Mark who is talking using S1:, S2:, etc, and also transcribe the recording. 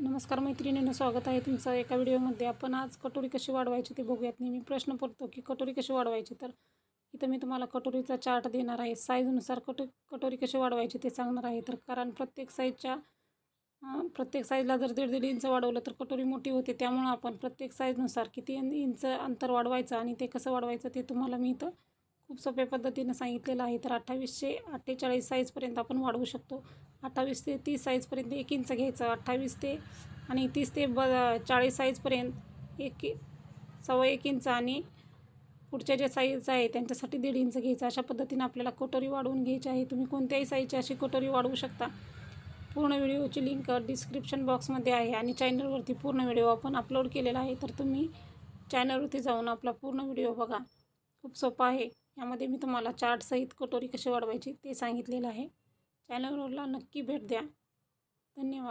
S1: नमस्कार मैत्रिणींनो, स्वागत आहे तुमचं एका व्हिडिओमध्ये. आपण आज कटोरी कशी वाढवायची ते बघूयात. नेहमी प्रश्न पडतो की कटोरी कशी वाढवायची, तर इथं मी तुम्हाला कटोरीचा चार्ट देणार आहे. साईजनुसार कटोरी कशी वाढवायची ते सांगणार आहे. तर कारण प्रत्येक साईजला जर 1.5 इंच वाढवलं तर कटोरी मोठी होते. त्यामुळं आपण प्रत्येक साईजनुसार किती इंच अंतर वाढवायचं आणि ते कसं वाढवायचं ते तुम्हाला मी इथं खूप सोप्या पद्धतीनं सांगितलेलं आहे. तर 2848 साईजपर्यंत आपण वाढवू शकतो. 28 ते 30 साईजपर्यंत 1 इंच घ्यायचं. 28 ते आणि 30 ते 40 साईजपर्यंत 1 इंच आणि पुढच्या ज्या साईज आहे त्यांच्यासाठी 1.5 इंच घ्यायचं. अशा पद्धतीनं आपल्याला कटोरी वाढवून घ्यायची आहे. तुम्ही कोणत्याही साईजची अशी कटोरी वाढवू शकता. पूर्ण व्हिडिओची लिंक डिस्क्रिप्शन बॉक्समध्ये आहे आणि चॅनलवरती पूर्ण व्हिडिओ आपण अपलोड केलेला आहे. तर तुम्ही चॅनलवरती जाऊन आपला पूर्ण व्हिडिओ बघा. खूप सोपा आहे. यामध्ये मी तुम्हाला चार्टसहित कटोरी कशी वाढवायची ते सांगितलेलं आहे. चॅनलवरला नक्की भेट द्या. धन्यवाद.